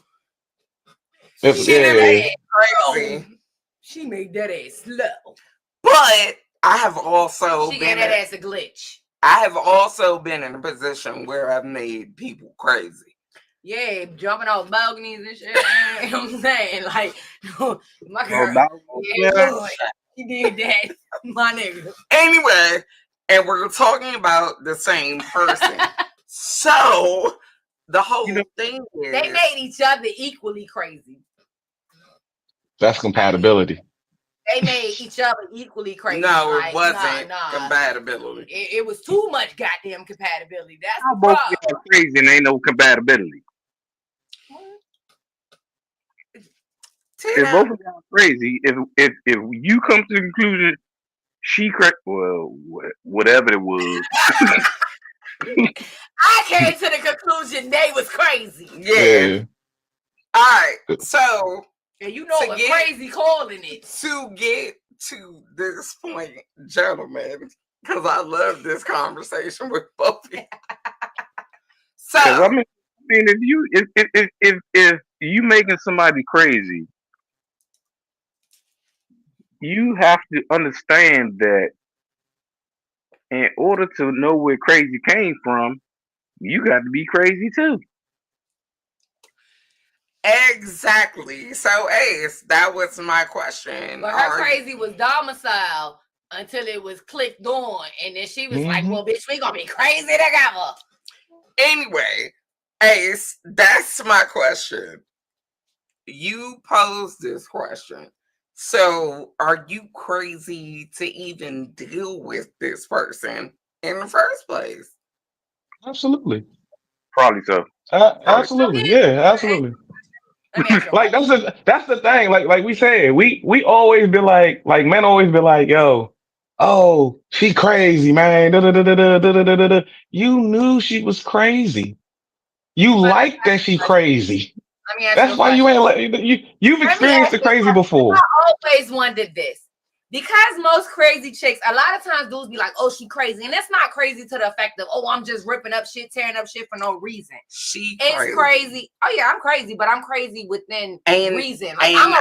If, she she made didn't that make yeah, me ass crazy. slow. She made that ass slow. But I have also She gave been. that ass a glitch. I have also been in a position where I've made people crazy. Yeah, jumping off balconies and shit. You know what I'm saying? Like, my girl. Yeah, boy, she did that. My nigga. Anyway, and we're talking about the same person. So the whole thing is They made each other equally crazy. that's compatibility. They made each other equally crazy. no, it Like, wasn't nah. compatibility. It was too much goddamn compatibility. That's Y'all the both problem. get crazy and ain't no compatibility. If both of y'all crazy, if you come to the conclusion she crazy, well, whatever it was, I came to the conclusion they was crazy. Yeah. Yeah. All right. So And you know To what get- crazy calling it. to get to this point, gentlemen, because I love this conversation with both of you. because So I mean, if you making somebody crazy, you have to understand that in order to know where crazy came from, you got to be crazy too. exactly. So Ace, that was my question. But her crazy was domicile until it was clicked on. And then she was like, well, bitch, we gonna be crazy together. Anyway, Ace, that's my question. You posed this question. So, are you crazy to even deal with this person in the first place? Absolutely. Probably so. Absolutely. Yeah, absolutely. Let me ask you a Like question. that's the thing. Like we said, we always be like men always be like, yo, oh, she crazy, man. Da, da, da, da, da, da, da, da, da. You knew she was crazy. You But like that she crazy. let me ask you That's a why you question. ain't like you've Let me experienced ask the you a crazy question. before. I always wondered this. Because most crazy chicks, a lot of times dudes be like, oh, she crazy. And that's not crazy to the effect of, oh, I'm just ripping up shit, tearing up shit for no reason. It's crazy. Oh, yeah, I'm crazy, but I'm crazy within reason. Like, I'm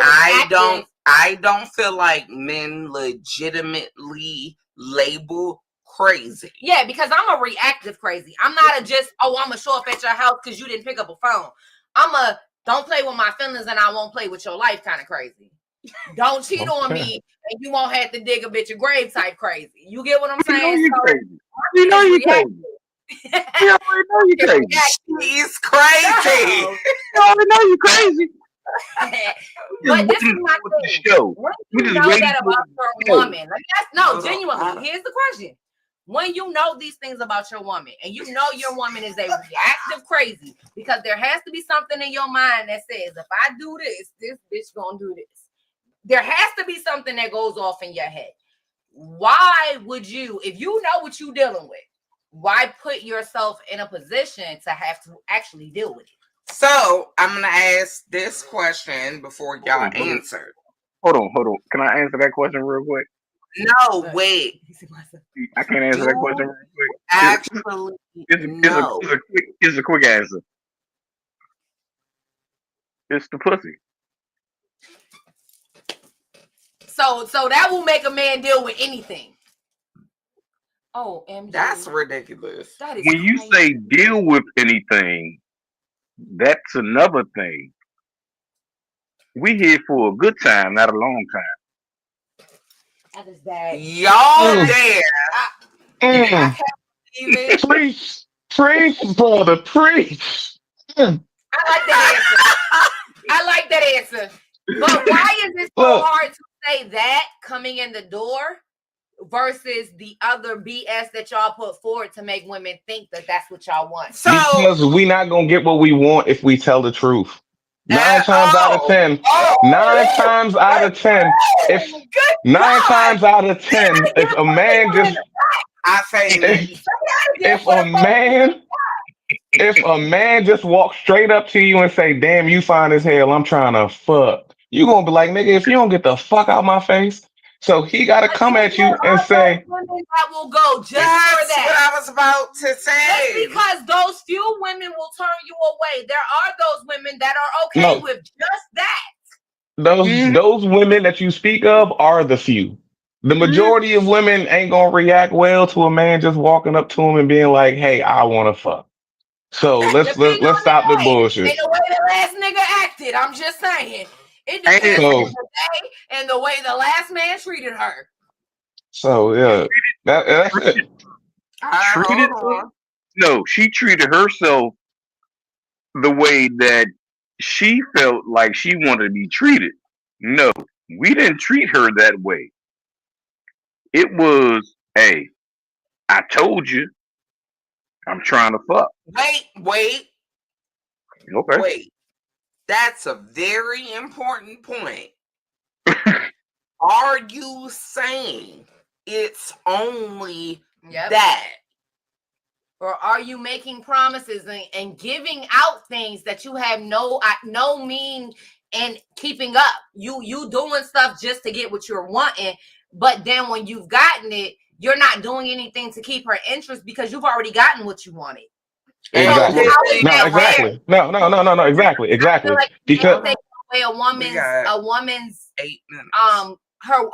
I don't feel like men legitimately label crazy. Yeah, because I'm a reactive crazy. I'm not a just, oh, I'm going to show up at your house because you didn't pick up a phone. I'm a don't play with my feelings and I won't play with your life kind of crazy. Don't cheat on me and you won't have to dig a bitch a grave type crazy. You get what I'm saying? You crazy. You know you crazy. You already know you crazy. She's crazy. No. You already know you crazy. But this is my thing. When you know that about your woman, like genuinely, here's the question. When you know these things about your woman and you know your woman is a reactive crazy, because there has to be something in your mind that says, if I do this bitch gonna do this. There has to be something that goes off in your head. Why would you, if you know what you're dealing with, why put yourself in a position to have to actually deal with it? So I'm gonna ask this question before y'all answer. Hold on. Can I answer that question real quick? No, wait. I can't answer that question real quick. Actually, no. It's a quick answer. It's the pussy. So that will make a man deal with anything. Oh, MJ. That's ridiculous. That is when you crazy. say deal with anything, that's another thing. We here for a good time, not a long time. That is bad. Y'all there. I can't believe it. Preach, brother, preach. I like that answer. But why is it so Look, hard to say that coming in the door versus the other BS that y'all put forward to make women think that that's what y'all want? So, Because we not gonna get what we want if we tell the truth. Nine times out of oh, ten, nine oh, times out of ten, if good nine God. times out of Say that 10, again if a for the man people in just the I say if me. say that again if for a the folks. man if a man just walks straight up to you and say, "Damn, you fine as hell, I'm trying to fuck," you gonna be like, "Nigga, if you don't get the fuck out my face," so he gotta But come then at there you and are those say, women that will go just for That's what that. I was about to Just say. because those few women will turn you away, there are those women that are okay "No, with just that. Mhm, those women that you speak of are the few. The mhm. majority of women ain't gonna react well to a man just walking up to him and being like, "Hey, I want to fuck." So Depending let's on the stop the day and bullshit. the way the last nigga acted. I'm just saying. It And depends on So the day and the way the last man treated her. yeah, that's it. hold Treated her? on. No, she treated herself the way that she felt like she wanted to be treated. No, we didn't treat her that way. It was, hey, I told you I'm trying to fuck. Wait, wait, Okay. wait. That's a very important point. Are you saying it's only Yep. that? Or are you making promises and giving out things that you have no mean and keeping up? You doing stuff just to get what you're wanting, but then when you've gotten it, you're not doing anything to keep her interest because you've already gotten what you wanted. So And how Exactly. is living No, that fair? exactly. No. Exactly. I feel Exactly. like you Because take away we got a woman's 8 minutes.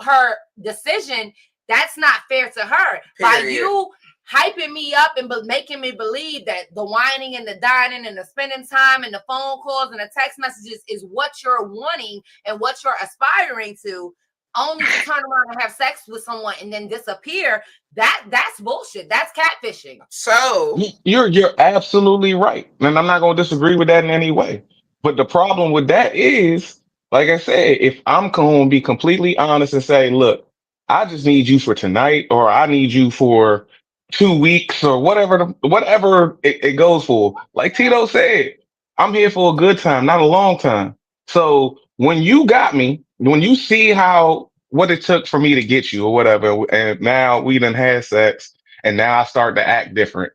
her decision. That's not fair to her. By Period. you hyping me up and making me believe that the whining and the dining and the spending time and the phone calls and the text messages is what you're wanting and what you're aspiring to, only to turn around and have sex with someone and then disappear. That's bullshit. That's catfishing. So, you're absolutely right, and I'm not going to disagree with that in any way. But the problem with that is, like I said, if I'm going to be completely honest and say, "Look, I just need you for tonight, or I need you for 2 weeks, or whatever, whatever it goes for." Like Tito said, I'm here for a good time, not a long time. So when you got me, when you see how what it took for me to get you, or whatever, and now we done had sex, and now I start to act different,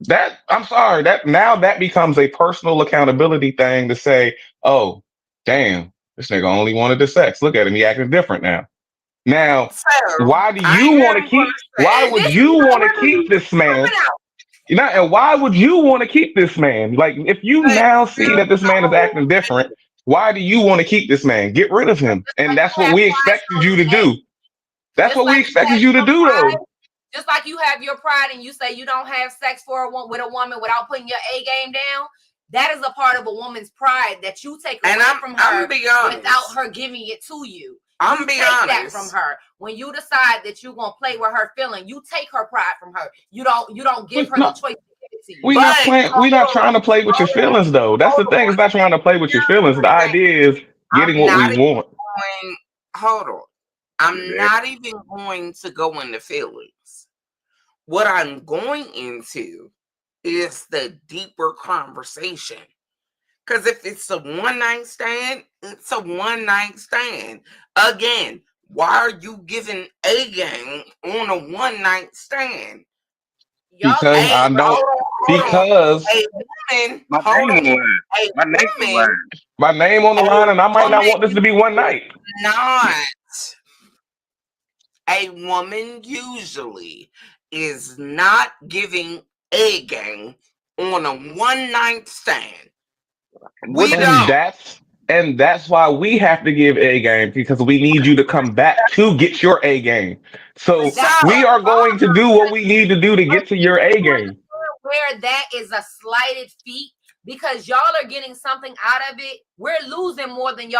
that I'm sorry, that now that becomes a personal accountability thing to say, "Oh, damn, this nigga only wanted the sex. Look at him, he acting different now." Now, so why do I you want to am keep? gonna Why say, And would this is you what want to women keep be this man? coming out. You know, and why would you want to keep this man? Like, if you but now see you that this man is know, acting different, why do you want to keep this man? Get rid of him, Just and like that's you what have we pride expected you shoulders, to do. That's just what we like you expected have you to your do, pride, though. just like you have your pride and you say you don't have sex with a woman without putting your A game down. That is a part of a woman's pride that you take and away I'm from I'm her be without honest. her giving it to you. I'm You be take that from honest. her when you decide that you're gonna play with her feeling. You take her pride from her. You don't give her the No, choice to give it to you. we But not playing. We not hold trying to play with your on, feelings, though. That's hold the thing. on. It's not trying to play with your Here's feelings. the The thing. idea is getting I'm what not we even want. going. Hold on. I'm Yeah. not even going to go into feelings. What I'm going into is the deeper conversation. Because if it's a one night stand, it's a one night stand. Again, why are you giving a game on a one night stand? Y'all Because giving I A her don't. hold on. Because A woman, My hold name on. on the line. A My name on the woman, line. my name on the a line, and I might not woman want this to be one usually night. not. A woman usually is not giving a game on a one night stand. What We did And don't. that's why we have to give A game, because we need you to come back to get your A game. but So So, that's we the are going to problem. do what we need to do to But get to do your A you game. understand where that is a slighted feat? Because y'all are getting something out of it. We're losing more than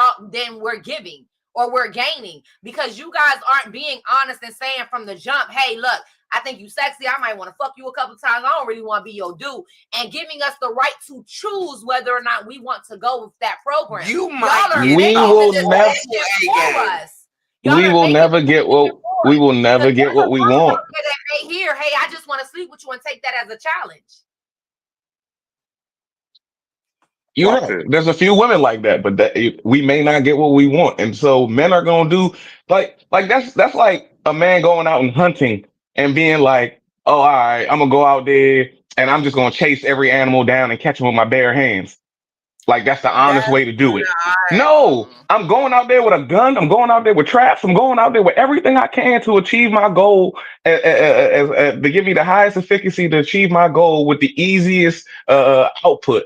we're giving or we're gaining because you guys aren't being honest and saying from the jump, hey, look, I think you sexy. I might want to fuck you a couple times. I don't really want to be your dude. And giving us the right to choose whether or not we want to go with that program. you Y'all might are get We the making the will never whole decision A for game. us. Y'all we are will making never the get decision what for we will never Because get there's what a we girl want. out there that may hear, hey, I just want to sleep with you and take that as a challenge. You're Watch right. this. There's a few women like that, but we may not get what we want, and so men are gonna do like that's like a man going out and hunting and being like, oh, all right, I'm gonna go out there and I'm just gonna chase every animal down and catch them with my bare hands. Like that's the honest That's way to do it. not. No, I'm going out there with a gun. I'm going out there with traps. I'm going out there with everything I can to achieve my goal, to give me the highest efficacy to achieve my goal with the easiest output,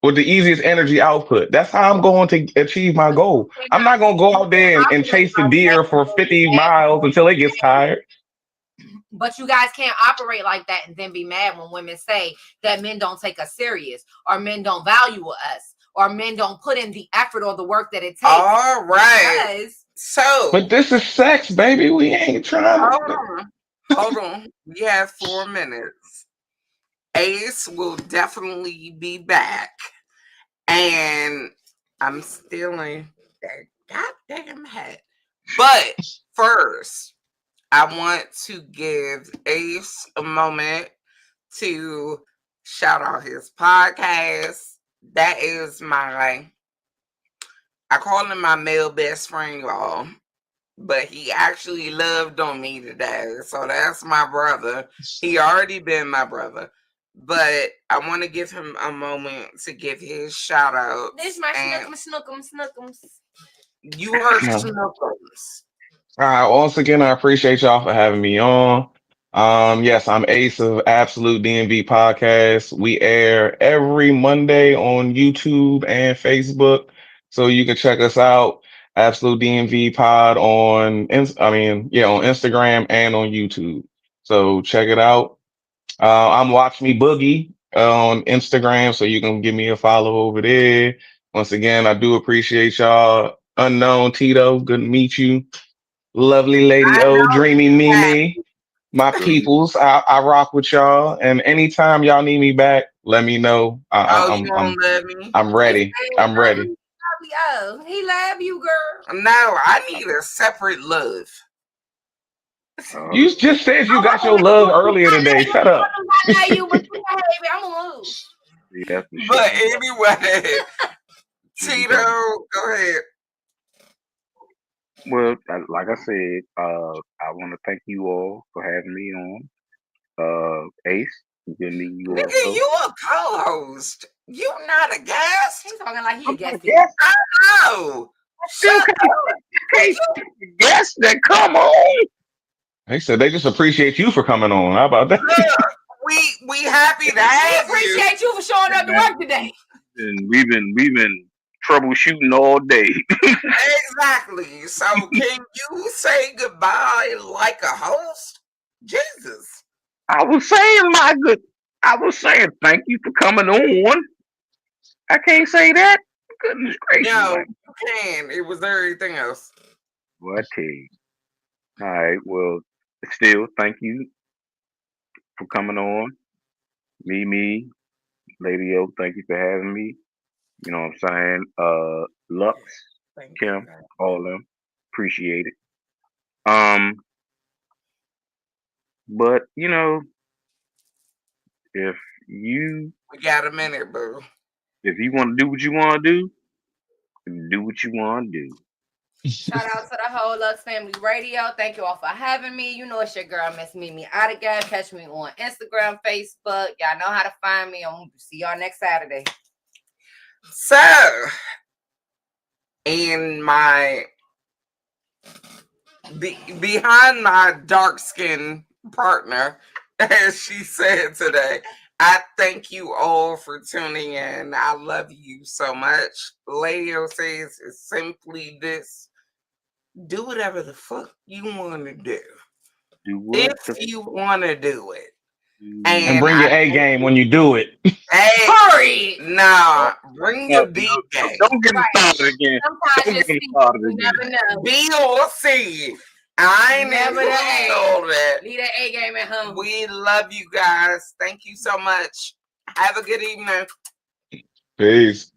with the easiest energy output. That's how I'm going to achieve my goal. I'm not going to go You out there can't and operate chase the like that deer and for then be 50 mad when miles until it gets women tired. But you guys can't operate like that and then be mad when women say that men don't take us serious or men don't value us or men don't put in the effort or the work that it takes. All right. Because So But this is sex, baby. We ain't trying hold to. on. Hold on. We have 4 minutes. Ace will definitely be back. And I'm stealing that goddamn hat. But first, I want to give Ace a moment to shout out his podcast. That is I call him my male best friend, y'all. But he actually loved on me today. So that's my brother. He already been my brother. But I want to give him a moment to give his shout out. this my snookums. You heard Yeah. Snuggles. All right. Once again, I appreciate y'all for having me on. Yes, I'm Ace of Absolute DMV Podcast. We air every Monday on YouTube and Facebook, so you can check us out. Absolute DMV Pod on Instagram and on YouTube. So check it out. I'm Watch Me Boogie on Instagram, so you can give me a follow over there. Once again, I do appreciate y'all. Unknown Tito, good to meet you. Lovely Lady I O, know Dreamy you have. Mimi, my Good meeting. peoples. I rock with y'all, and anytime y'all need me back, let me know. Oh, you don't love me? I'm He ready. said, I'm ready. oh, he love you, girl. No, I need a separate love. Uh, You just said you got Oh, your love earlier today. I Shut up. love you, but you baby, I'm gonna move. see, that's the shit. But anyway, You be Tito, talking. go ahead. Well, like I said, I want to thank you all for having me on. Ace, good meeting you Nigga, also. you a co-host. You not a guest. He's talking like he I'm a not a guestie. guest. No. I Shut still can't, up. I can't stand the guests that come on. They said they just appreciate you for coming on. How about that? Look, we happy to We have you. appreciate you for showing up to Man, work today. and we've been troubleshooting all day. Exactly. So can you say goodbye like a host? Jesus. I was saying, my good. I was saying thank you for coming on. I can't say that. Goodness gracious, No, like you can. It was everything else. what I tell you. All right, well, still thank you for coming on. Me, Lady O, thank you for having me. You know what I'm saying? Lux, Thank you, Kim, guys. all of them. Appreciate it. Um, but if you We got a minute, boo. if you want to do what you want to do what you want to do. Shout out to the whole Lux Family Radio. Thank you all for having me. You know it's your girl, Miss Mimi Adigan. Catch me on Instagram, Facebook. Y'all know how to find me. I'm gonna see y'all next Saturday. So, in my behind my dark skinned partner, as she said today, I thank you all for tuning in. I love you so much. Lady O says it's simply this: do whatever the fuck you want to do. Do what If the you want to do it. And And do. bring I your A thank game you. when you do it. Hey, Hurry! nah, bring No, your B game. don't get me Right. started again. Sometimes Don't you get me see, started you again. never know. B or C. I ain't Never into the A. all that. Leave that A game at home. We love you guys. Thank you so much. Have a good evening. Peace.